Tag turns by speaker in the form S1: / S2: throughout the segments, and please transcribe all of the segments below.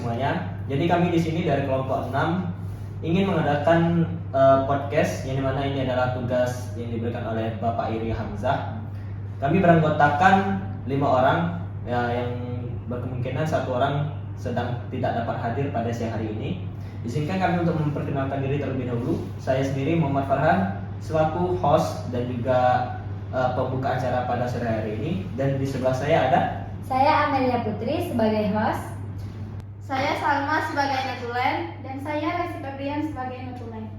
S1: semuanya. Jadi kami di sini dari kelompok 6 ingin mengadakan podcast yang dimana ini adalah tugas yang diberikan oleh Bapak Iri Hamzah. Kami beranggotakan 5 orang yang berkemungkinan 1 orang sedang tidak dapat hadir pada siang hari ini. Izinkan kami untuk memperkenalkan diri terlebih dahulu. Saya sendiri Muhammad Farhan selaku host dan juga pembuka acara pada sore hari ini. Dan di sebelah saya ada
S2: saya Amelia Putri sebagai host.
S3: Saya Salma sebagai notulen dan saya Resi Febrian sebagai notulen.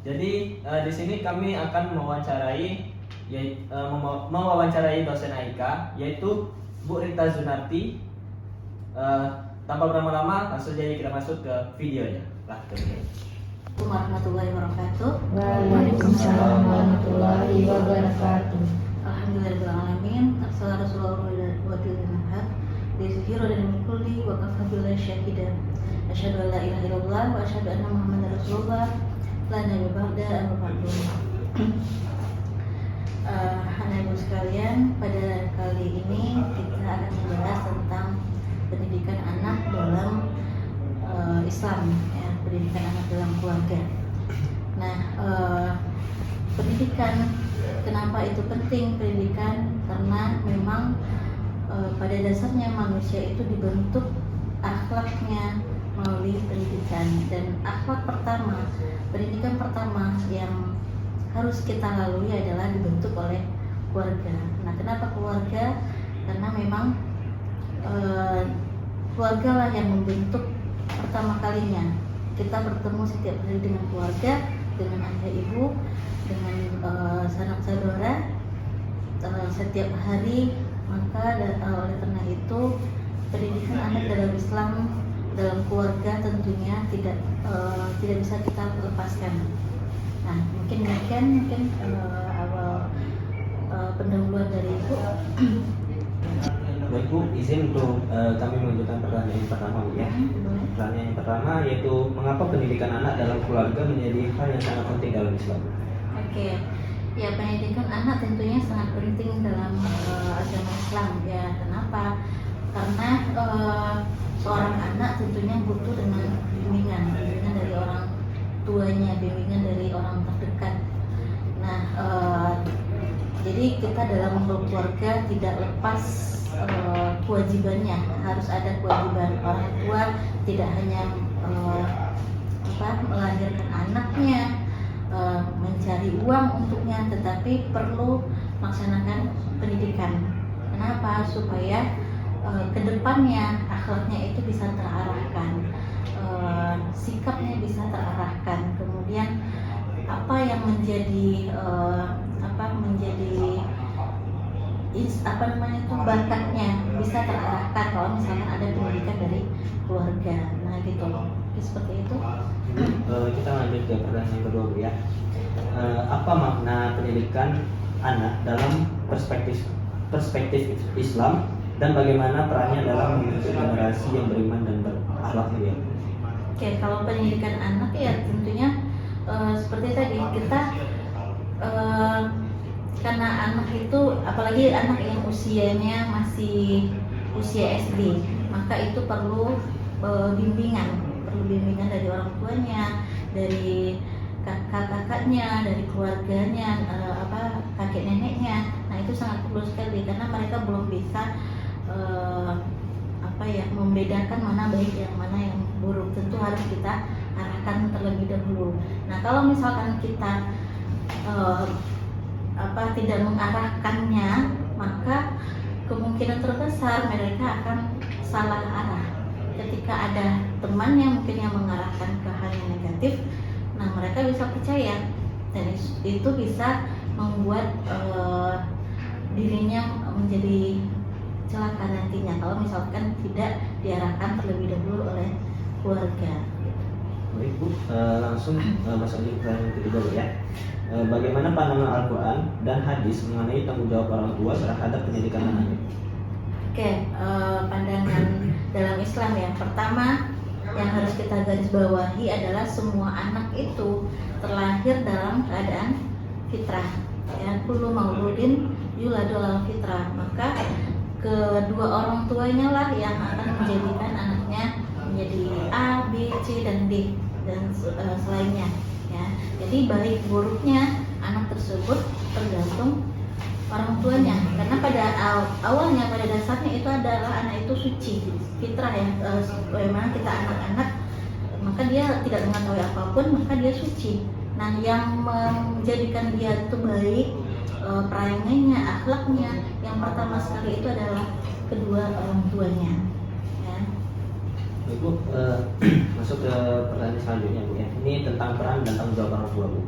S1: Jadi di sini kami akan mewawancarai dosen AIK yaitu Bu Rita Zunarti. Tanpa berlama-lama langsung saja kita masuk ke videonya.
S3: Assalamualaikum warahmatullahi wabarakatuh.
S2: Waalaikumsalam warahmatullahi wabarakatuh.
S3: Alhamdulillahirrahmanirrahim. Assalamualaikum warahmatullahi wabarakatuh. Dizhiru dan kulli wa kafa billahi syahidan. Asyhadu an la ilaha illallah wa asyhadu anna Muhammadar Rasulullah. La nabiyya ba'da amma ba'du. Anak ibu sekalian, pada kali ini kita akan membahas tentang pendidikan anak dalam Islam, ya, pendidikan anak dalam keluarga. Nah, pendidikan, kenapa itu penting pendidikan? Karena memang pada dasarnya manusia itu dibentuk akhlaknya melalui pendidikan, dan akhlak pertama, pendidikan pertama yang harus kita lalui adalah dibentuk oleh keluarga. Nah, kenapa keluarga? Karena memang keluarga lah yang membentuk pertama kalinya. Kita bertemu setiap hari dengan keluarga, dengan ayah ibu, dengan sanak saudara setiap hari. Maka oleh karena itu pendidikan anak dalam Islam, dalam keluarga tentunya tidak bisa kita lepaskan. Nah, mungkin awal pendahuluan dari Ibu.
S1: Baik Bu, izin untuk kami menunjukkan pertanyaan yang pertama ya. Pertanyaan yang pertama yaitu mengapa pendidikan anak dalam keluarga menjadi hal yang sangat penting dalam Islam?
S3: Oke. Ya, pendidikan anak tentunya sangat penting dalam agama Islam ya. Kenapa? Karena seorang anak tentunya butuh dengan bimbingan dari orang tuanya, bimbingan dari orang terdekat. Nah, jadi kita dalam keluarga tidak lepas kewajibannya, harus ada kewajiban orang tua, tidak hanya melahirkan anaknya, mencari uang untuknya, tetapi perlu melaksanakan pendidikan. Kenapa? Supaya kedepannya akhlaknya itu bisa terarahkan, sikapnya bisa terarahkan, kemudian apa yang menjadi bakatnya bisa terarahkan kalau misalkan ada pendidikan dari keluarga. Nah, gitu. Seperti itu.
S1: Kita lanjut ke pertanyaan yang kedua Bu ya. Apa makna pendidikan anak dalam perspektif Islam dan bagaimana perannya dalam membentuk generasi yang beriman dan berakhlak mulia?
S3: Oke, kalau pendidikan anak ya tentunya seperti tadi kita karena anak itu, apalagi anak yang usianya masih usia SD, maka itu perlu bimbingan dari orang tuanya, dari kakak-kakaknya, dari keluarganya, kakek neneknya. Nah, itu sangat perlu sekali karena mereka belum bisa membedakan mana baik yang mana yang buruk. Tentu harus kita arahkan terlebih dahulu. Nah, kalau misalkan kita tidak mengarahkannya, maka kemungkinan terbesar mereka akan salah arah. Ketika ada temannya mungkin yang mengarahkan ke hal yang negatif, nah mereka bisa percaya dan itu bisa membuat dirinya menjadi celaka nantinya kalau misalkan tidak diarahkan terlebih dahulu oleh keluarga.
S1: Baik Bu, langsung masuk ke pertanyaan kedua ya. Bagaimana pandangan Al-Quran dan hadis mengenai tanggung jawab orang tua terhadap pendidikan anaknya?
S3: Oke, pandangan dalam Islam ya. Pertama yang harus kita garis bawahi adalah semua anak itu terlahir dalam keadaan fitrah. Ya, kullu mauludin yuladu alal fitrah. Maka kedua orang tuanya lah yang akan menjadikan anaknya menjadi C dan D dan selainnya ya. Jadi baik buruknya anak tersebut tergantung orang tuanya, karena pada awalnya pada dasarnya itu adalah anak itu suci fitrah ya, bagaimana kita anak-anak maka dia tidak mengetahui apapun maka dia suci. Nah yang menjadikan dia itu baik perangannya, akhlaknya yang pertama sekali itu adalah kedua orang tuanya ya.
S1: Ibu, masuk ke pertanyaan selanjutnya Bu ya. Ini tentang peran dan tanggung jawab orang tua Bu.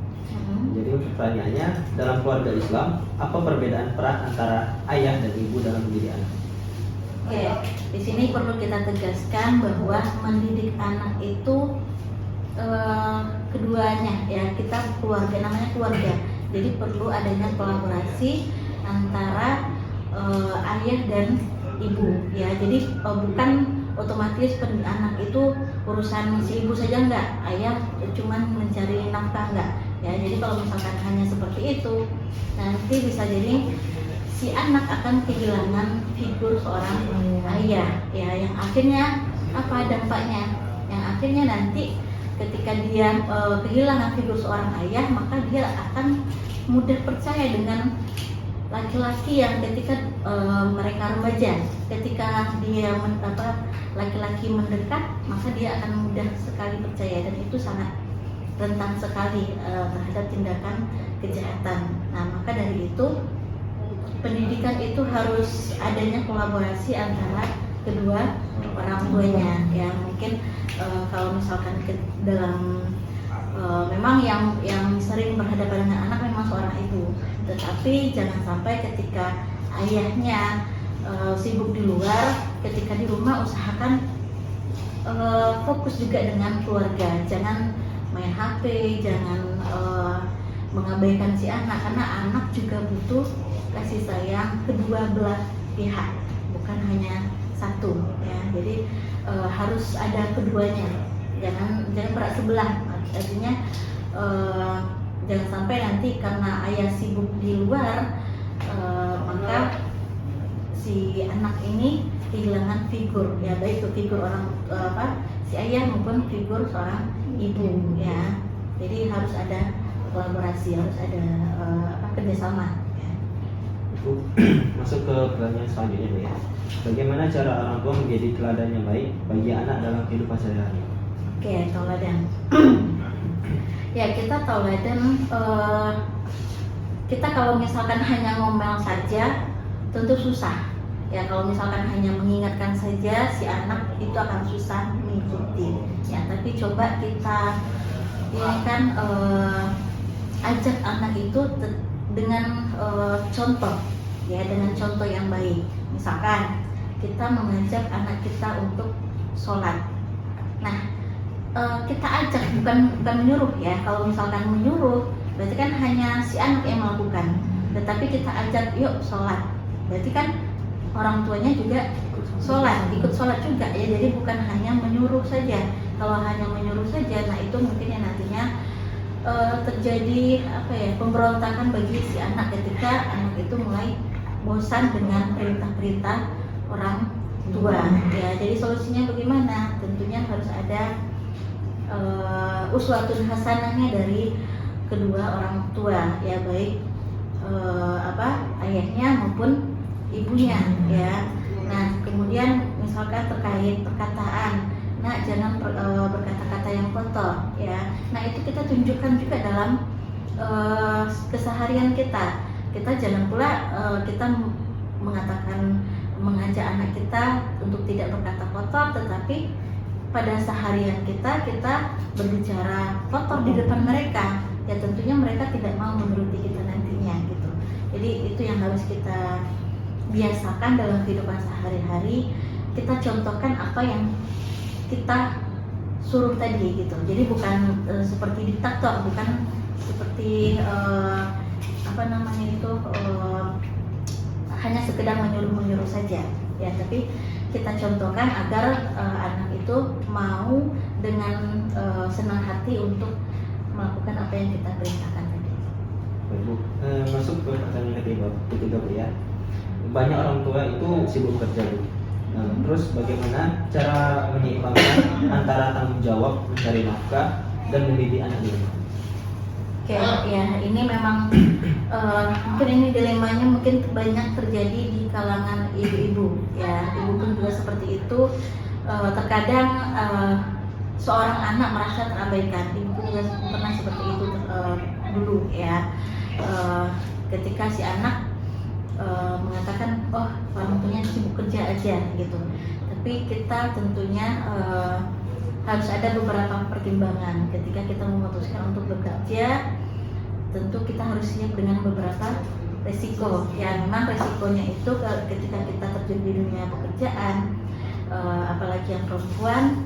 S1: Jadi pertanyaannya, dalam keluarga Islam apa perbedaan peran antara ayah dan ibu dalam mendidik anak?
S3: Oke, di sini perlu kita tegaskan bahwa mendidik anak itu keduanya ya, kita keluarga, namanya keluarga. Jadi perlu adanya kolaborasi antara ayah dan ibu ya. Jadi bukan otomatis anak itu urusan si ibu saja, enggak, ayah cuman mencari nafkah, enggak ya. Jadi kalau misalkan hanya seperti itu nanti bisa jadi si anak akan kehilangan figur seorang ayah ya, yang akhirnya apa dampaknya, yang akhirnya nanti ketika dia kehilangan figur seorang ayah maka dia akan mudah percaya dengan laki-laki yang ketika mereka remaja, ketika dia laki-laki mendekat maka dia akan mudah sekali percaya, dan itu sangat rentan sekali terhadap tindakan kejahatan. Nah maka dari itu pendidikan itu harus adanya kolaborasi antara kedua orang tuanya ya. Mungkin kalau misalkan dalam memang yang sering berhadapan dengan anak memang seorang ibu, tetapi jangan sampai ketika ayahnya sibuk di luar, ketika di rumah usahakan fokus juga dengan keluarga, jangan main HP, jangan mengabaikan si anak, karena anak juga butuh kasih sayang kedua belah pihak, bukan hanya satu ya. Jadi harus ada keduanya, jangan berat sebelah. Artinya jangan sampai nanti karena ayah sibuk di luar maka si anak ini kehilangan figur ya, baik itu figur orang si ayah maupun figur seorang ibu ya. Jadi harus ada kolaborasi, harus ada kerjasama ya.
S1: Bu, masuk ke pertanyaan selanjutnya Bu ya. Bagaimana cara orang tua menjadi teladan yang baik bagi anak dalam kehidupan sehari-hari?
S3: Oke, teladan. Ya, kita teladan, kita kalau misalkan hanya ngomel saja tentu susah ya. Kalau misalkan hanya mengingatkan saja, si anak itu akan susah mengikuti ya. Tapi coba kita ini kan ajak anak itu dengan contoh ya, dengan contoh yang baik. Misalkan kita mengajak anak kita untuk sholat, nah kita ajak, bukan menyuruh ya. Kalau misalkan menyuruh berarti kan hanya si anak yang melakukan, tetapi kita ajak yuk sholat, berarti kan orang tuanya juga sholat, ikut sholat juga ya. Jadi bukan hanya menyuruh saja. Kalau hanya menyuruh saja, nah itu mungkin yang nantinya terjadi pemberontakan bagi si anak ketika anak itu mulai bosan dengan perintah-perintah orang tua ya. Jadi solusinya bagaimana? Tentunya harus ada uswatun hasanahnya dari kedua orang tua ya, baik ayahnya maupun ibunya ya. Nah kemudian misalkan terkait perkataan, nah jangan berkata-kata yang kotor ya. Nah itu kita tunjukkan juga dalam keseharian kita. Kita jangan pula kita mengajak anak kita untuk tidak berkata kotor, tetapi pada seharian kita berbicara kotor di depan mereka ya. Tentunya mereka tidak mau menuruti kita nantinya gitu. Jadi itu yang harus kita biasakan dalam kehidupan sehari-hari. Kita contohkan apa yang kita suruh tadi gitu. Jadi bukan seperti diktator, bukan seperti hanya sekedar menyuruh saja ya, tapi kita contohkan agar anak itu mau dengan senang hati untuk melakukan apa yang kita perintahkan tadi.
S1: Bu, masuk ke pertanyaan ketiga Bu ya. Banyak orang tua itu sibuk kerja Bu. Nah, terus bagaimana cara menyeimbangkan antara tanggung jawab mencari nafkah dan mendidik anak di rumah?
S3: Oke, ya ini memang mungkin ini dilemanya mungkin banyak terjadi di kalangan ibu-ibu ya. Ibu pun juga seperti itu. Terkadang seorang anak merasa terabaikan. Ibu pun juga pernah seperti itu dulu ya. Ketika si anak mengatakan, oh orang tuanya sibuk kerja aja gitu. Tapi kita tentunya harus ada beberapa pertimbangan ketika kita memutuskan untuk bekerja. Tentu kita harus siap dengan beberapa resiko. Ya memang resikonya itu ketika kita terjun di dunia pekerjaan, apalagi yang perempuan,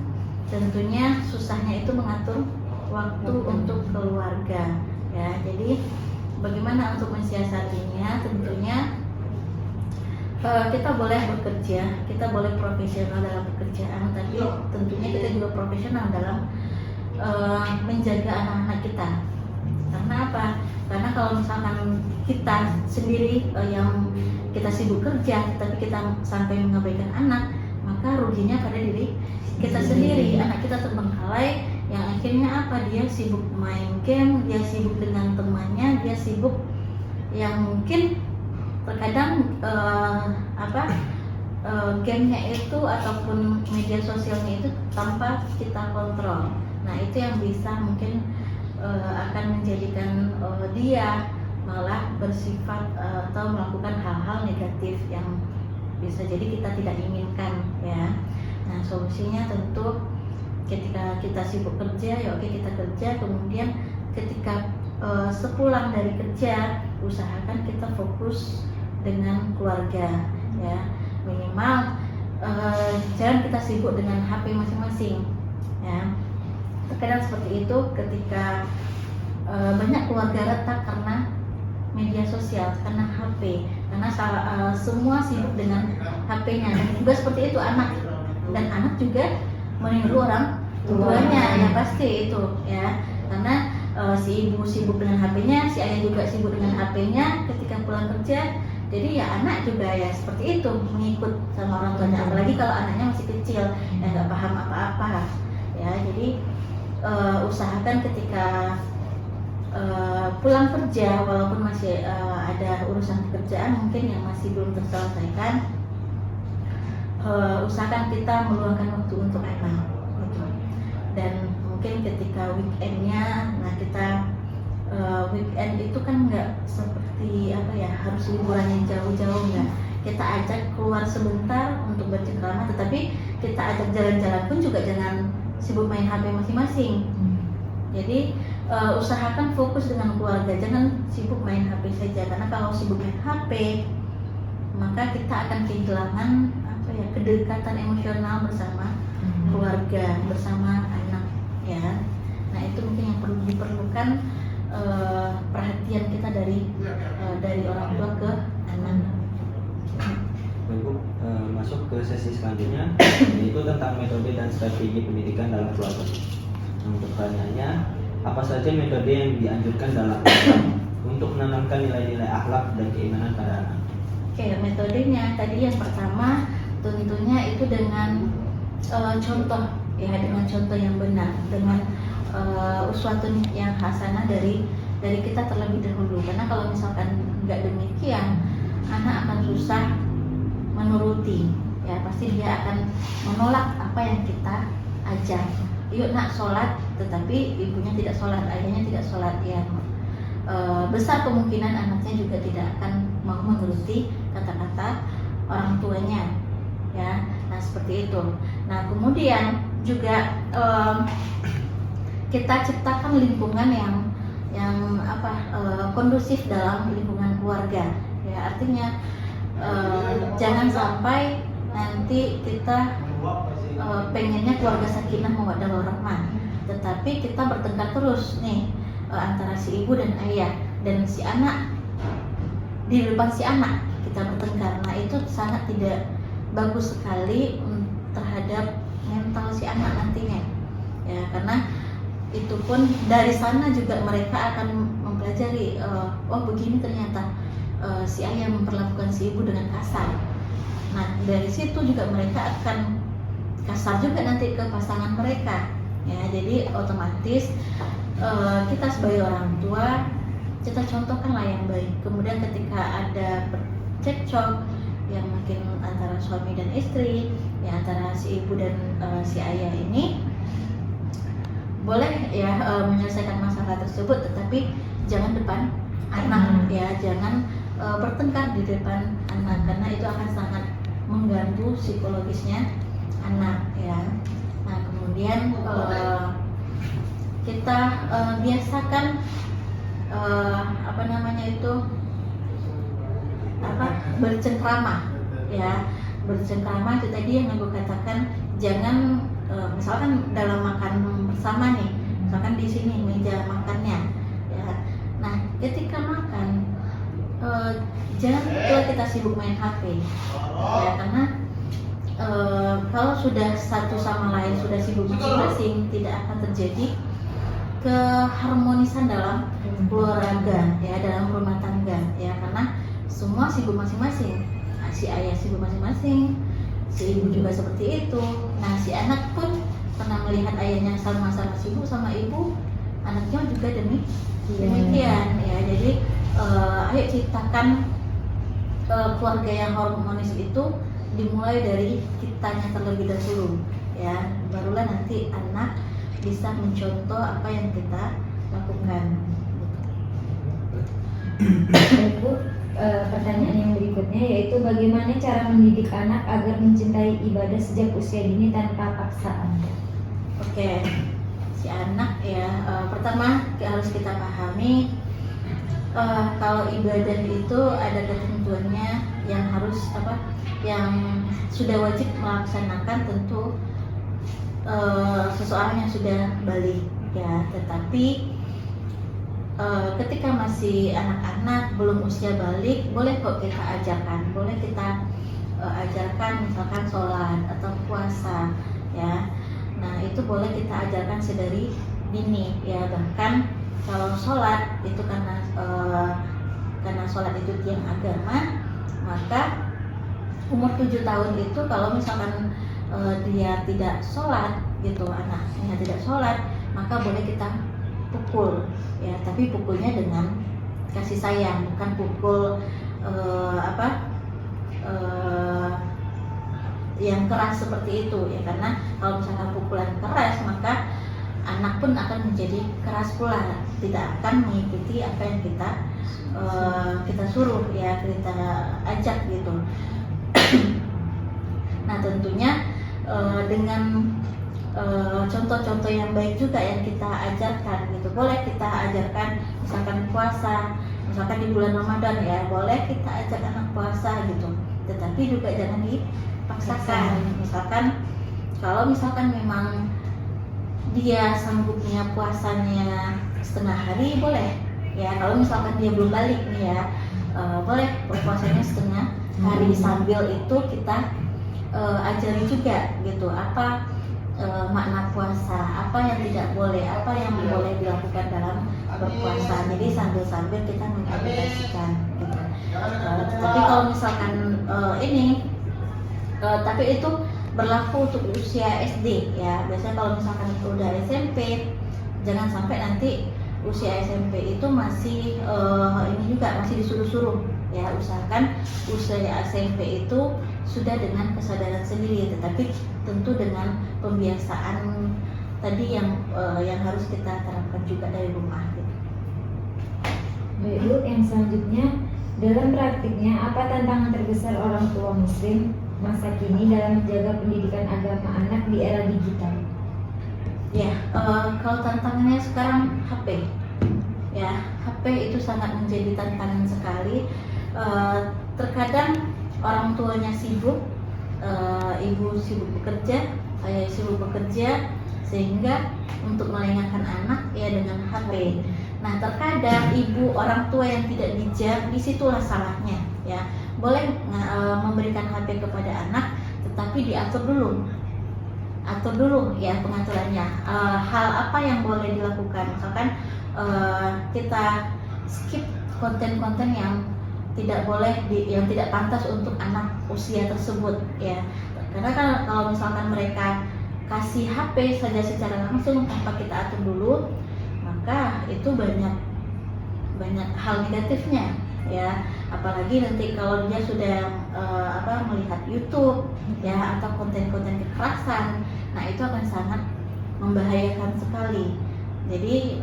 S3: tentunya susahnya itu mengatur waktu untuk keluarga. Ya jadi bagaimana untuk mensiasatinya? Tentunya kita boleh bekerja, kita boleh profesional dalam pekerjaan, tapi tentunya kita juga profesional dalam menjaga anak-anak kita. Karena apa? Karena kalau misalkan kita sendiri yang kita sibuk kerja, tapi kita sampai mengabaikan anak, maka ruginya pada diri kita sendiri. Anak kita terbengkalai, yang akhirnya apa? Dia sibuk main game, dia sibuk dengan temannya, dia sibuk yang mungkin terkadang gamenya itu ataupun media sosialnya itu tanpa kita kontrol. Nah itu yang bisa mungkin akan menjadikan dia malah bersifat atau melakukan hal-hal negatif yang bisa jadi kita tidak inginkan ya. Nah solusinya tentu ketika kita sibuk kerja ya oke kita kerja, kemudian ketika sepulang dari kerja usahakan kita fokus dengan keluarga ya, minimal jangan kita sibuk dengan HP masing-masing ya. Terkadang seperti itu ketika banyak keluarga retak karena media sosial, karena HP, karena semua sibuk dengan HP-nya. Dan juga seperti itu anak, dan anak juga meniru orang tuanya ya pasti itu ya, karena si ibu sibuk dengan HP-nya, si ayah juga sibuk dengan HP-nya ketika pulang kerja. Jadi ya anak juga ya seperti itu mengikut sama orang tuanya, apalagi kalau anaknya masih kecil yang nggak paham apa-apa ya. Jadi usahakan ketika pulang kerja, walaupun masih ada urusan pekerjaan mungkin yang masih belum terselesaikan, usahakan kita meluangkan waktu untuk anak gitu. Dan mungkin ketika weekendnya, nah kita weekend itu kan nggak seperti apa ya, harus liburan yang jauh-jauh, nggak. Kita ajak keluar sebentar untuk bercengkrama, tetapi kita ajak jalan-jalan pun juga jangan sibuk main HP masing-masing. Jadi usahakan fokus dengan keluarga, jangan sibuk main HP saja, karena kalau sibuk main HP maka kita akan kehilangan apa ya, kedekatan emosional bersama keluarga, bersama anak ya. Nah itu mungkin yang perlu diperlukan perhatian kita dari orang tua ke anak.
S1: Baik, masuk ke sesi selanjutnya, yaitu tentang metode dan strategi pendidikan dalam keluarga. Untuk pertanyaannya, apa saja metode yang dianjurkan dalam Islam untuk menanamkan nilai-nilai akhlak dan keimanan pada anak?
S3: Oke, metodenya tadi yang pertama tentunya itu dengan contoh ya, dengan contoh yang benar, dengan uswatun yang hasanah dari kita terlebih dahulu. Karena kalau misalkan nggak demikian, anak akan susah menuruti ya, pasti dia akan menolak apa yang kita ajar. Yuk nak sholat, tetapi ibunya tidak sholat, ayahnya tidak sholat ya, besar kemungkinan anaknya juga tidak akan mau menuruti kata-kata orang tuanya ya. Nah seperti itu. Nah kemudian juga kita ciptakan lingkungan yang kondusif dalam lingkungan keluarga ya. Artinya jangan sampai nanti kita pengennya keluarga sakinah mawaddah warahmah, tetapi kita bertengkar terus nih antara si ibu dan ayah, dan si anak di depan si anak kita bertengkar. Nah itu sangat tidak bagus sekali terhadap mental si anak nantinya ya, karena itu pun dari sana juga mereka akan mempelajari oh begini ternyata si ayah memperlakukan si ibu dengan kasar. Nah dari situ juga mereka akan kasar juga nanti ke pasangan mereka ya. Jadi otomatis kita sebagai orang tua kita contohkanlah yang baik. Kemudian ketika ada cekcok yang mungkin antara suami dan istri ya, antara si ibu dan si ayah ini, boleh ya menyelesaikan masalah tersebut, tetapi jangan depan anak ya, jangan bertengkar di depan anak, karena itu akan sangat mengganggu psikologisnya anak ya. Nah kemudian kita biasakan bercengkrama ya. Bercengkrama itu tadi yang aku katakan, jangan misalkan dalam makan bersama nih, misalkan di sini meja makannya ya. Nah ketika makan jangan pula kita sibuk main HP ya, karena kalau sudah satu sama lain sudah sibuk masing-masing, tidak akan terjadi keharmonisan dalam keluarga ya, dalam rumah tangga ya, karena semua sibuk masing-masing. Nah, si ayah sibuk masing-masing, si ibu juga seperti itu. Nah si anak pun pernah melihat ayahnya sama-sama sibuk sama ibu, anaknya juga demikian ya. Jadi ayo ciptakan keluarga yang harmonis itu dimulai dari kitanya terlebih dahulu ya, barulah nanti anak bisa mencontoh apa yang kita lakukan.
S2: Baik Bu, pertanyaan yang berikutnya yaitu bagaimana cara mendidik anak agar mencintai ibadah sejak usia dini tanpa paksaan?
S3: Oke, si anak ya, pertama harus kita pahami kalau ibadah itu ada ketentuannya yang harus yang sudah wajib melaksanakan, tentu seseorang yang sudah balik ya. Tetapi ketika masih anak-anak belum usia balik, boleh kok kita ajarkan, boleh kita ajarkan misalkan sholat atau puasa ya. Nah itu boleh kita ajarkan sedari dini ya. Bahkan kalau sholat itu karena sholat itu tiang agama, maka umur 7 tahun itu kalau misalkan dia tidak sholat gitu, anaknya tidak sholat, maka boleh kita pukul ya, tapi pukulnya dengan kasih sayang, bukan pukul yang keras seperti itu ya. Karena kalau misalkan pukulan keras, maka anak pun akan menjadi keras pula, tidak akan mengikuti apa yang kita suruh ya, kita ajak gitu. Nah tentunya dengan contoh-contoh yang baik juga yang kita ajarkan gitu. Boleh kita ajarkan misalkan puasa, misalkan di bulan Ramadan ya, boleh kita ajak anak puasa gitu, tetapi juga jangan dipaksakan. Misalkan kalau misalkan memang dia sanggupnya puasanya setengah hari, boleh ya. Kalau misalkan dia belum balik nih ya, boleh puasanya setengah hari, sambil itu kita ajari juga gitu apa makna puasa, apa yang tidak boleh, apa yang boleh dilakukan dalam berpuasa. Jadi sambil-sambil kita mengaplikasikan gitu. Tapi kalau misalkan tapi itu berlaku untuk usia SD ya. Biasanya kalau misalkan udah SMP, jangan sampai nanti usia SMP itu masih ini juga masih disuruh-suruh ya. Usahakan usia SMP itu sudah dengan kesadaran sendiri, tetapi tentu dengan pembiasaan tadi yang harus kita terapkan juga dari rumah gitu.
S2: Baik Bu, yang selanjutnya, dalam praktiknya apa tantangan terbesar orang tua muslim masa kini dalam menjaga pendidikan agama anak di era digital?
S3: Ya, kalau tantangannya sekarang HP ya, HP itu sangat menjadi tantangan sekali. Terkadang orang tuanya sibuk, ibu sibuk bekerja, ayah sibuk bekerja, sehingga untuk melengahkan anak ya dengan HP. Nah terkadang ibu orang tua yang tidak bijak, disitulah salahnya ya. Boleh memberikan HP kepada anak, tetapi diatur dulu, atur dulu ya pengaturannya. Hal apa yang boleh dilakukan, misalkan kita skip konten-konten yang tidak boleh yang tidak pantas untuk anak usia tersebut ya. Karena kalau misalkan mereka kasih HP saja secara langsung tanpa kita atur dulu, maka itu banyak hal negatifnya ya. Apalagi nanti kalau dia sudah melihat YouTube ya atau konten-konten kekerasan, nah itu akan sangat membahayakan sekali. Jadi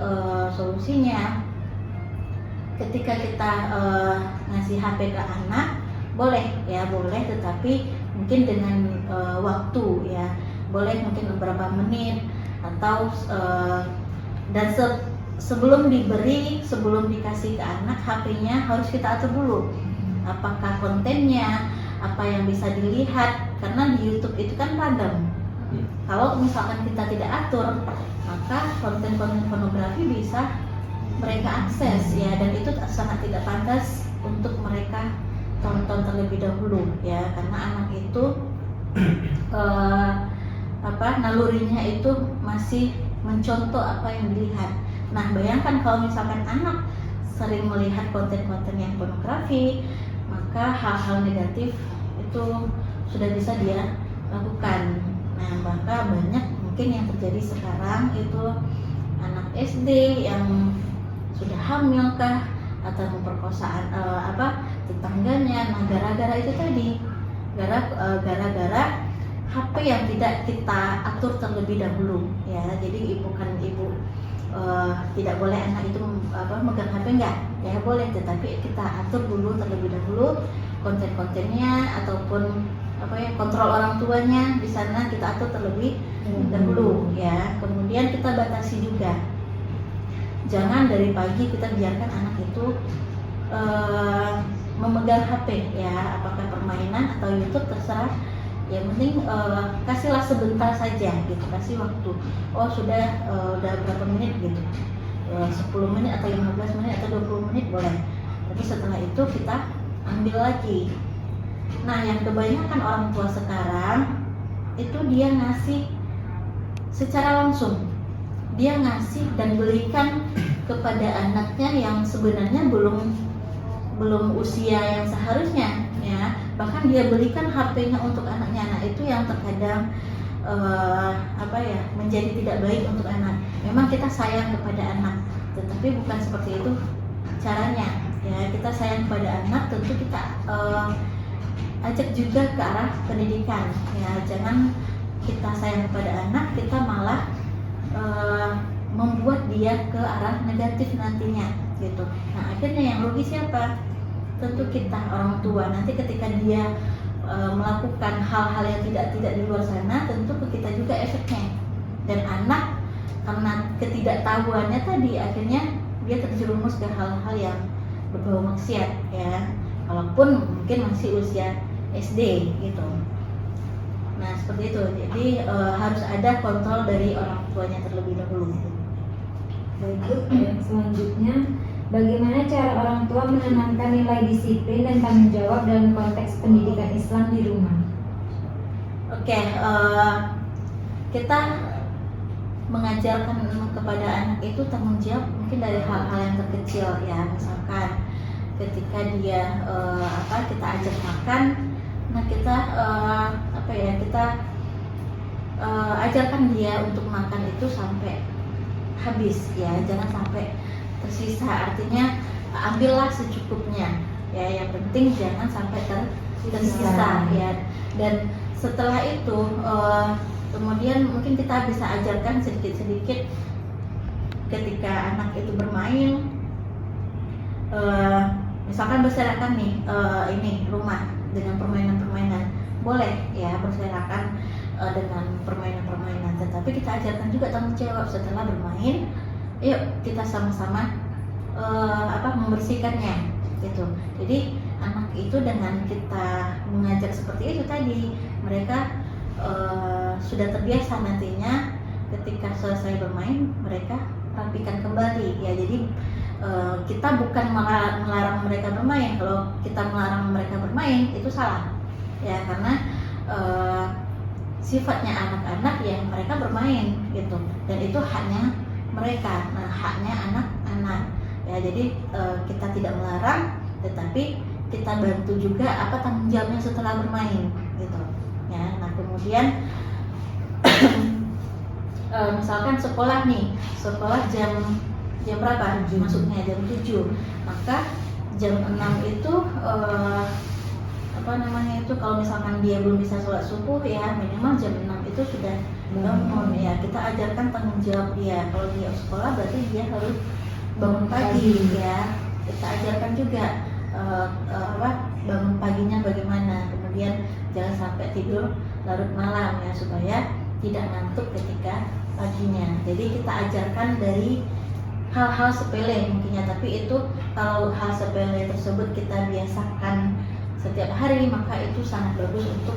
S3: solusinya ketika kita ngasih HP ke anak boleh, tetapi mungkin dengan waktu ya, boleh mungkin beberapa menit atau dan sebelum dikasih ke anak HP-nya harus kita atur dulu apakah kontennya, apa yang bisa dilihat, karena di YouTube itu kan ragam. Kalau misalkan kita tidak atur, maka konten-konten pornografi bisa mereka akses ya, dan itu sangat tidak pantas untuk mereka tonton terlebih dahulu ya, karena anak itu nalurinya itu masih mencontoh apa yang dilihat. Nah, bayangkan kalau misalkan anak sering melihat konten-konten yang pornografi, maka hal-hal negatif itu sudah bisa dia lakukan. Nah, maka banyak mungkin yang terjadi sekarang itu anak SD yang sudah hamil kah atau memperkosaan tetangganya. Nah, gara-gara itu tadi, gara-gara HP yang tidak kita atur terlebih dahulu ya. Jadi ibu tidak boleh anak itu megang HP, enggak ya, boleh, tetapi kita atur dulu terlebih dahulu konten-kontennya ataupun kontrol orang tuanya di sana kita atur terlebih dahulu ya. Kemudian kita batasi juga, jangan dari pagi kita biarkan anak itu memegang HP ya, apakah permainan atau YouTube terserah. Yang penting kasihlah sebentar saja gitu, kasih waktu. Oh sudah berapa menit gitu, 10 menit atau 15 menit atau 20 menit boleh. Tapi setelah itu kita ambil lagi. Nah, yang kebanyakan orang tua sekarang itu dia ngasih secara langsung, dia ngasih dan belikan kepada anaknya yang sebenarnya belum usia yang seharusnya ya. Bahkan dia belikan HP-nya untuk anaknya. Nah, itu yang terkadang menjadi tidak baik untuk anak. Memang kita sayang kepada anak, tetapi bukan seperti itu caranya ya. Kita sayang kepada anak, tentu kita ajak juga ke arah pendidikan ya. Jangan kita sayang kepada anak, kita malah membuat dia ke arah negatif nantinya gitu. Nah, akhirnya yang rugi siapa? Tentu kita orang tua. Nanti ketika dia melakukan hal-hal yang tidak di luar sana, tentu ke kita juga efeknya. Dan anak karena ketidaktahuannya tadi, akhirnya dia terjerumus ke hal-hal yang berbau maksiat ya, walaupun mungkin masih usia SD gitu. Nah, seperti itu. Jadi harus ada kontrol dari orang tuanya terlebih dahulu.
S2: Baik, yang selanjutnya, bagaimana cara orang tua menanamkan nilai disiplin dan tanggung jawab dalam konteks pendidikan Islam di rumah?
S3: Oke, kita mengajarkan kepada anak itu tanggung jawab mungkin dari hal-hal yang terkecil ya. Misalkan ketika dia kita ajak makan, nah kita ajarkan dia untuk makan itu sampai habis ya, jangan sampai tersisa. Artinya ambillah secukupnya ya, yang penting jangan sampai tersisa ya. Dan setelah itu kemudian mungkin kita bisa ajarkan sedikit-sedikit ketika anak itu bermain, misalkan berserakan nih ini rumah dengan permainan-permainan, boleh ya berserakan dengan permainan-permainan, tetapi kita ajarkan juga tanggung jawab. Setelah bermain, yuk kita sama-sama membersihkannya gitu. Jadi anak itu dengan kita mengajak seperti itu tadi, mereka sudah terbiasa nantinya ketika selesai bermain mereka rapikan kembali ya. Jadi kita bukan melarang mereka bermain. Kalau kita melarang mereka bermain itu salah ya, karena sifatnya anak-anak ya mereka bermain gitu, dan itu haknya mereka. Nah, haknya anak-anak ya. Jadi kita tidak melarang, tetapi kita bantu juga apa tanggung jawabnya setelah bermain gitu ya. Nah, kemudian misalkan sekolah nih, sekolah jam berapa? Masuknya jam 7. Maka jam 6 itu kalau misalkan dia belum bisa sholat subuh ya minimal jam 6 itu sudah bangun ya. Kita ajarkan tanggung jawab dia. Kalau dia sekolah berarti dia harus bangun pagi ya. Kita ajarkan juga bangun paginya bagaimana. Kemudian jangan sampai tidur larut malam ya, supaya tidak ngantuk ketika paginya. Jadi kita ajarkan dari hal-hal sepele mungkinnya, tapi itu kalau hal sepele tersebut kita biasakan setiap hari, maka itu sangat bagus untuk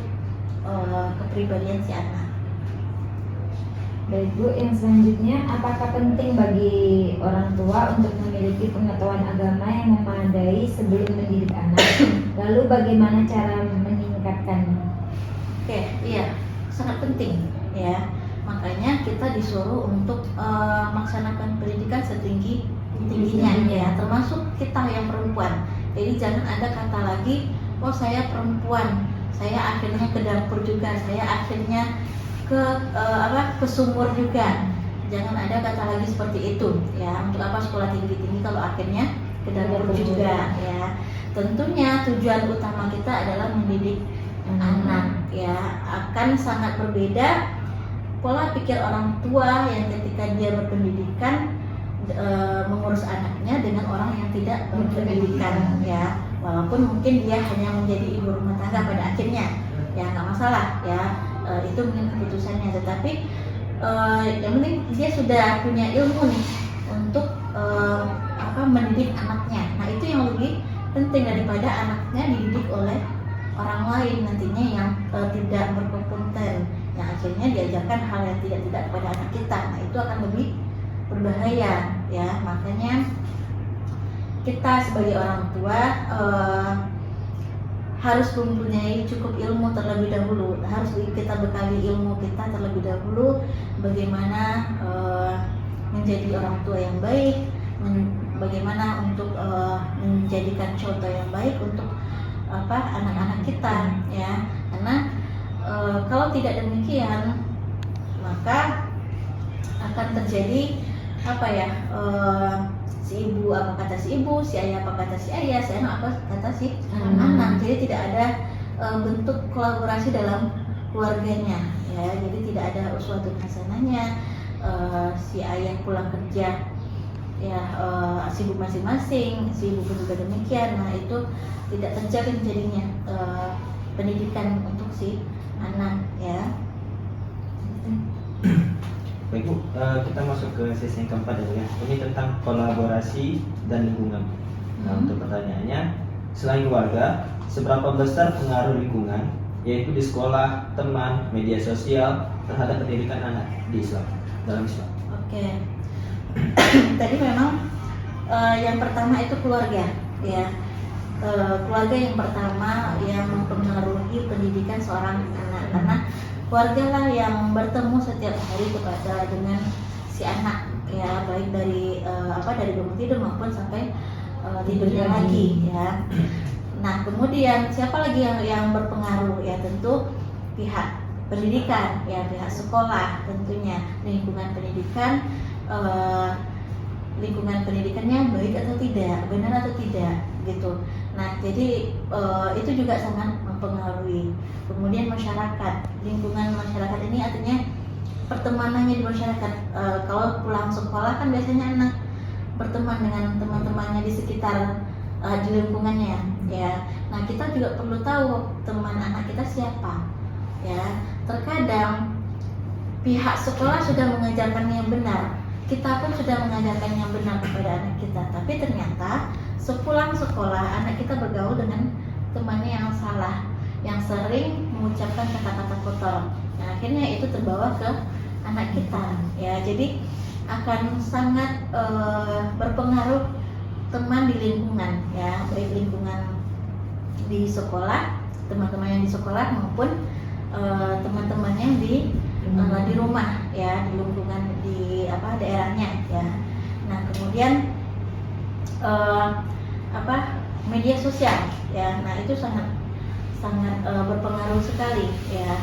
S3: kepribadian si anak.
S2: Baik Bu, yang selanjutnya, apakah penting bagi orang tua untuk memiliki pengetahuan agama yang memadai sebelum mendidik anak? Lalu bagaimana cara meningkatkannya?
S3: Oke, iya, sangat penting ya. Makanya kita disuruh untuk melaksanakan pendidikan setinggi-tingginya ya, termasuk kita yang perempuan. Jadi jangan ada kata lagi, oh saya perempuan, saya akhirnya ke dapur juga, saya akhirnya ke sumur juga. Jangan ada kata lagi seperti itu ya. Untuk apa sekolah tinggi-tinggi kalau akhirnya ke dapur juga ya. Tentunya tujuan utama kita adalah mendidik anak ya. Akan sangat berbeda pola pikir orang tua yang ketika dia berpendidikan mengurus anaknya dengan orang yang tidak berpendidikan ya. Walaupun mungkin dia hanya menjadi ibu rumah tangga pada akhirnya ya, nggak masalah ya, itu mungkin keputusannya. Tetapi yang penting dia sudah punya ilmu nih untuk mendidik anaknya. Nah itu yang lebih penting daripada anaknya dididik oleh orang lain nantinya yang tidak berkompeten, yang akhirnya diajarkan hal yang tidak kepada anak kita. Nah itu akan lebih berbahaya ya. Makanya kita sebagai orang tua harus mempunyai cukup ilmu terlebih dahulu. Harus kita bekali ilmu kita terlebih dahulu, bagaimana menjadi orang tua yang baik, bagaimana untuk menjadikan contoh yang baik untuk anak-anak kita ya. Karena kalau tidak demikian maka akan terjadi si ibu apa kata si ibu, si ayah apa kata si ayah, si anak apa kata si anak. Jadi tidak ada bentuk kolaborasi dalam keluarganya ya. Jadi tidak ada uswatun hasanahnya. Si ayah pulang kerja ya sibuk masing-masing, si ibu pun juga demikian. Nah itu tidak terjalin jadinya pendidikan untuk si anak ya.
S1: Baik Bu, kita masuk ke sesi yang keempat ya. Ini tentang kolaborasi dan lingkungan. Nah untuk pertanyaannya, selain keluarga, seberapa besar pengaruh lingkungan, yaitu di sekolah, teman, media sosial terhadap pendidikan anak di Islam, dalam Islam?
S3: Oke. Tadi memang yang pertama itu keluarga ya. Keluarga yang pertama yang mempengaruhi pendidikan seorang anak, karena keluarga lah yang bertemu setiap hari dengan si anak ya, baik dari bangun tidur maupun sampai tidurnya lagi ya. Nah kemudian siapa lagi yang berpengaruh ya, tentu pihak pendidikan ya, pihak sekolah tentunya, lingkungan pendidikan, lingkungan pendidikannya baik atau tidak, benar atau tidak gitu. Nah jadi itu juga sangat mempengaruhi. Kemudian masyarakat, lingkungan masyarakat ini artinya pertemanannya di masyarakat. Kalau pulang sekolah kan biasanya anak berteman dengan teman-temannya di sekitar di lingkungannya ya. Nah kita juga perlu tahu teman anak kita siapa ya. Terkadang pihak sekolah sudah mengajarkan yang benar, kita pun sudah mengajarkan yang benar kepada anak kita, tapi ternyata sepulang sekolah anak kita bergaul dengan temannya yang salah, yang sering mengucapkan kata-kata kotor. Nah akhirnya itu terbawa ke anak kita ya. Jadi akan sangat berpengaruh teman di lingkungan ya, baik lingkungan di sekolah, teman-teman yang di sekolah maupun teman-teman yang di rumah ya, di lingkungan di daerahnya ya. Nah kemudian media sosial ya. Nah itu sangat berpengaruh sekali ya.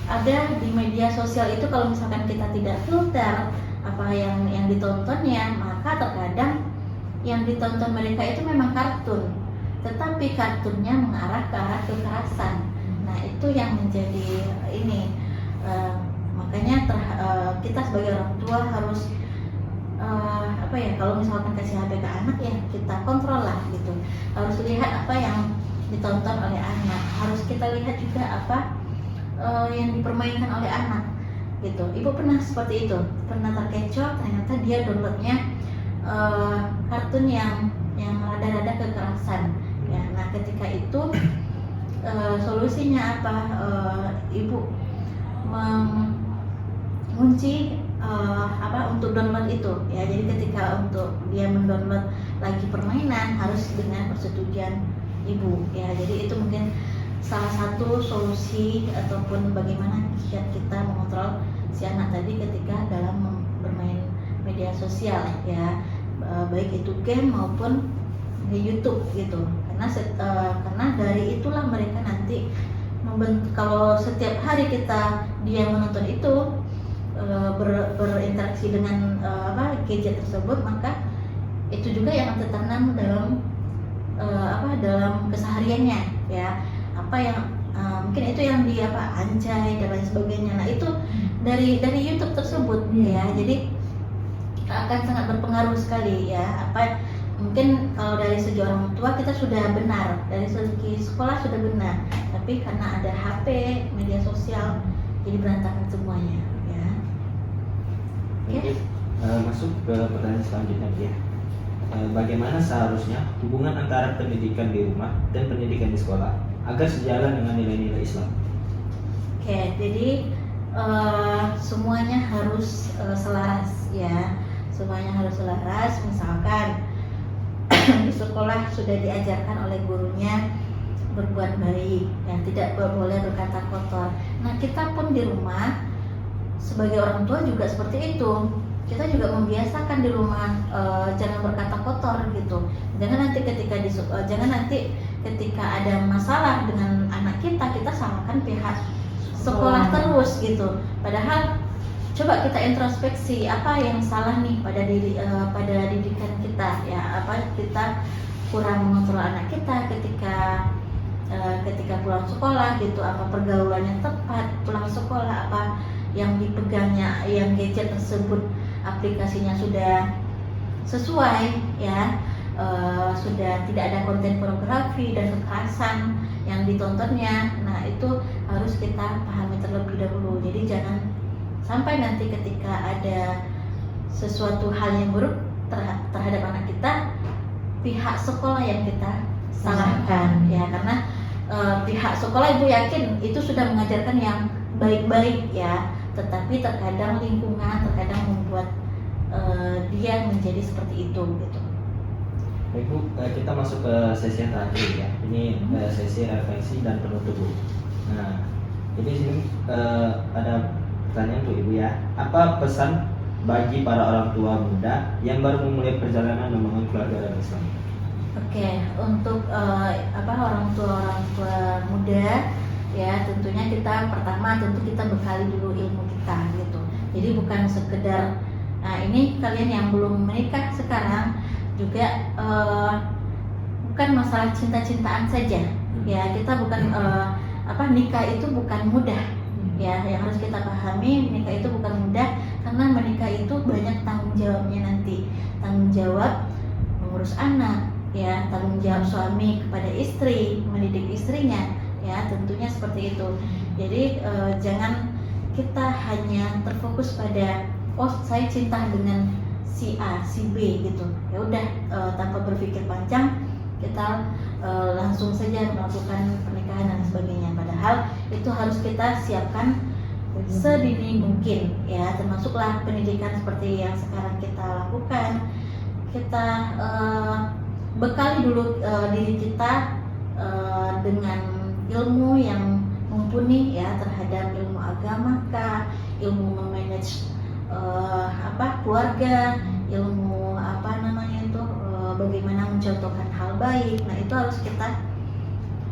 S3: ada di media sosial itu kalau misalkan kita tidak filter apa yang ditontonnya, maka terkadang yang ditonton mereka itu memang kartun, tetapi kartunnya mengarah ke arah kekerasan. Nah itu yang menjadi ini, makanya kita sebagai orang tua harus kalau misalkan kasih HP ke anak ya kita kontrol lah gitu, harus lihat apa yang ditonton oleh anak, harus kita lihat juga apa yang dipermainkan oleh anak gitu. Ibu pernah seperti itu, pernah terkecoh ternyata dia downloadnya kartun yang rada-rada kekerasan ya. Nah ketika itu solusinya apa, ibu mengunci untuk download itu ya. Jadi ketika untuk dia mendownload lagi permainan harus dengan persetujuan ibu ya. Jadi itu mungkin salah satu solusi ataupun bagaimana kita mengontrol si anak tadi ketika dalam bermain media sosial ya, baik itu game maupun di YouTube gitu. Karena dari itulah mereka nanti kalau setiap hari dia menonton itu berinteraksi dengan gadget tersebut, maka itu juga yang tertanam dalam kesehariannya ya. Apa yang mungkin itu yang anjay dan lain sebagainya. Nah itu dari YouTube tersebut ya. Jadi akan sangat berpengaruh sekali ya. Mungkin kalau dari segi orang tua kita sudah benar, dari segi sekolah sudah benar, tapi karena ada HP, media sosial, jadi berantakan semuanya ya.
S1: Oke. Masuk ke pertanyaan selanjutnya ya. Bagaimana seharusnya hubungan antara pendidikan di rumah dan pendidikan di sekolah agar sejalan dengan nilai-nilai Islam?
S3: Oke, jadi semuanya harus selaras ya. Semuanya harus selaras. Misalkan di sekolah sudah diajarkan oleh gurunya berbuat baik, yang tidak boleh berkata kotor. Nah kita pun di rumah sebagai orang tua juga seperti itu. Kita juga membiasakan di rumah jangan berkata kotor gitu. Jangan nanti ketika ada masalah dengan anak kita salahkan pihak sekolah terus gitu. Padahal coba kita introspeksi apa yang salah nih pada didikan kita ya. Kita kurang mengontrol anak kita ketika pulang sekolah gitu, apa pergaulannya tepat pulang sekolah, apa yang dipegangnya, yang gadget tersebut aplikasinya sudah sesuai ya, sudah tidak ada konten pornografi dan kekerasan yang ditontonnya. Nah itu harus kita pahami terlebih dahulu. Jadi jangan sampai nanti ketika ada sesuatu hal yang buruk terhadap anak kita, pihak sekolah yang kita salahkan ya. Karena pihak sekolah ibu yakin itu sudah mengajarkan yang baik-baik ya, tetapi terkadang lingkungan terkadang membuat dia menjadi seperti itu gitu.
S1: Baik Bu, kita masuk ke sesi yang terakhir ya. Ini sesi refleksi dan penutup Bu. Nah, jadi sini ada pertanyaan untuk Ibu ya. Apa pesan bagi para orang tua muda yang baru memulai perjalanan membangun keluarga dalam Islam?
S3: Oke, untuk orang tua muda ya, tentunya pertama kita bekali dulu ilmu kita gitu. Jadi bukan sekedar ini kalian yang belum menikah sekarang juga bukan masalah cinta-cintaan saja ya. Kita bukan nikah itu bukan mudah ya. Yang harus kita pahami, menikah itu bukan mudah karena menikah itu banyak tanggung jawabnya nanti. Tanggung jawab mengurus anak ya, tanggung jawab suami kepada istri, mendidik istrinya ya, tentunya seperti itu. Jadi jangan kita hanya terfokus pada saya cinta dengan si A, si B gitu. Ya udah tanpa berpikir panjang kita langsung saja melakukan pernikahan dan sebagainya. Padahal itu harus kita siapkan sedini mungkin ya, termasuklah pendidikan seperti yang sekarang kita lakukan. Kita bekali dulu diri kita dengan ilmu yang mumpuni ya, terhadap ilmu agama kah, ilmu memanage keluarga, ilmu bagaimana mencontohkan hal baik. Nah itu harus kita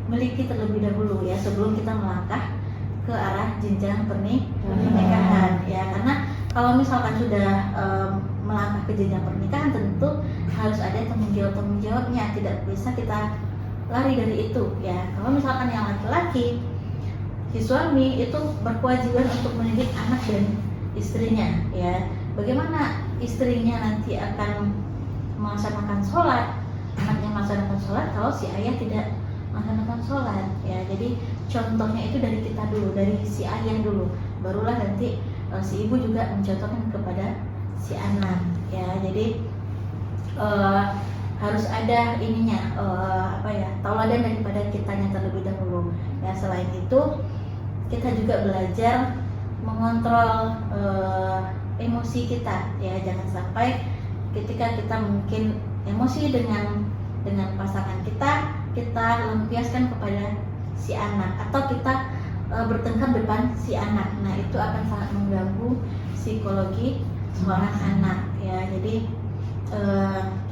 S3: miliki terlebih dahulu ya sebelum kita melangkah ke arah jenjang pernikahan ya, karena kalau misalkan sudah melangkah ke jenjang pernikahan tentu harus ada tanggung jawabnya, tidak bisa kita lari dari itu ya. Kalau misalkan yang laki-laki, si suami itu berkewajiban untuk mendidik anak dan istrinya ya. Bagaimana istrinya nanti akan melaksanakan sholat, anaknya melaksanakan sholat kalau si ayah tidak melaksanakan sholat ya. Jadi contohnya itu dari kita dulu, dari si ayah dulu, barulah nanti si ibu juga mencontohkan kepada si anak ya. Jadi harus ada ininya tauladan daripada kitanya terlebih dahulu ya. Selain itu kita juga belajar mengontrol emosi kita ya. Jangan sampai ketika kita mungkin emosi dengan pasangan kita lampiaskan kepada si anak, atau kita bertengkar depan si anak. Nah, itu akan sangat mengganggu psikologi seorang anak ya. Jadi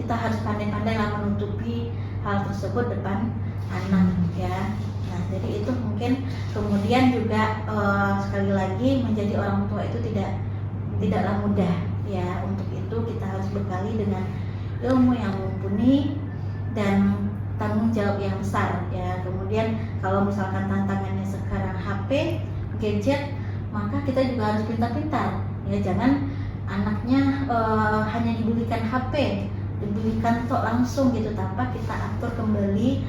S3: kita harus pandai-pandai lah menutupi hal tersebut depan anak ya. Nah, jadi itu mungkin kemudian juga sekali lagi menjadi orang tua itu tidaklah mudah ya. Untuk itu kita harus bekali dengan ilmu yang mumpuni dan tanggung jawab yang besar ya. Kemudian kalau misalkan tantangannya sekarang HP, gadget, maka kita juga harus pintar-pintar ya. Jangan anaknya hanya dibelikan HP, dibelikan tok langsung gitu tanpa kita atur kembali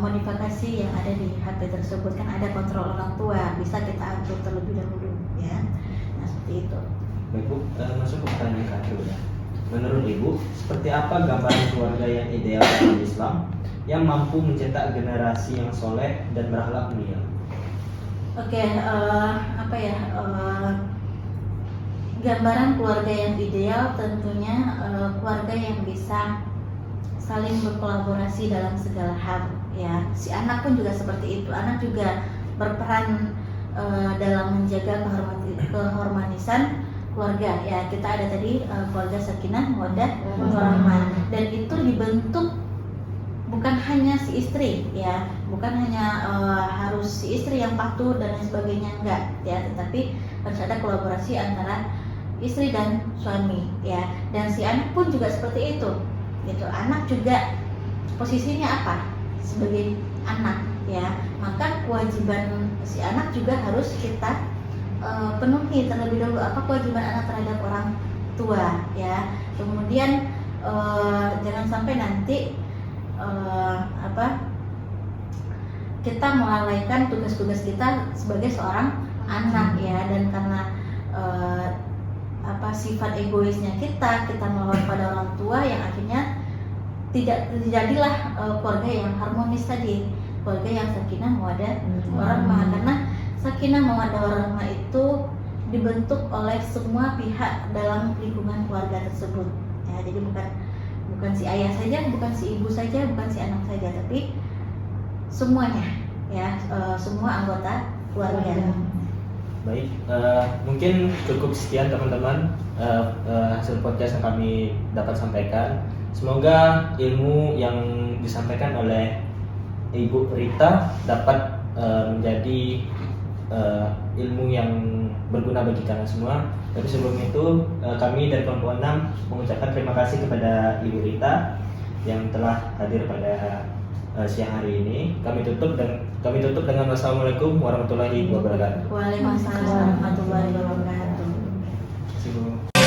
S3: modifikasi yang ada di HP tersebut. Kan ada kontrol orang tua, bisa kita atur terlebih dahulu ya. Nah, seperti itu.
S1: Baik Bu, masuk ke pertanyaan terakhir ya. Menurut Ibu, seperti apa gambaran keluarga yang ideal dalam Islam yang mampu mencetak generasi yang soleh dan berakhlak mulia?
S3: Oke, gambaran keluarga yang ideal tentunya keluarga yang bisa saling berkolaborasi dalam segala hal ya. Si anak pun juga seperti itu. Anak juga berperan dalam menjaga kehormatan keluarga ya. Kita ada tadi keluarga sakinah, mawaddah, warahmah, dan itu dibentuk bukan hanya si istri ya, bukan hanya harus si istri yang patuh dan lain sebagainya, enggak ya, tetapi harus ada kolaborasi antara istri dan suami ya. Dan si anak pun juga seperti itu gitu. Anak juga posisinya apa? Sebagai anak ya, maka kewajiban si anak juga harus kita penuhi terlebih dahulu. Apa kewajiban anak terhadap orang tua ya. Kemudian jangan sampai nanti kita melalaikan tugas-tugas kita sebagai seorang anak ya. Dan karena sifat egoisnya kita melawan pada orang tua, yang akhirnya tidak terjadilah keluarga yang harmonis tadi, keluarga yang sakinah mawaddah warahmah. Karena sakinah mawaddah warahmah itu dibentuk oleh semua pihak dalam lingkungan keluarga tersebut ya. Jadi bukan si ayah saja, bukan si ibu saja, bukan si anak saja, tapi semuanya ya, semua anggota keluarga.
S1: Baik, mungkin cukup sekian teman-teman hasil podcast yang kami dapat sampaikan. Semoga ilmu yang disampaikan oleh Ibu Rita dapat menjadi ilmu yang berguna bagi kalian semua. Tapi sebelum itu kami dari kelompok 6 mengucapkan terima kasih kepada Ibu Rita yang telah hadir pada siang hari ini. Kami tutup dengan wassalamualaikum warahmatullahi wabarakatuh.
S3: Waalaikumsalam warahmatullahi wabarakatuh.
S1: Terima kasih Bu.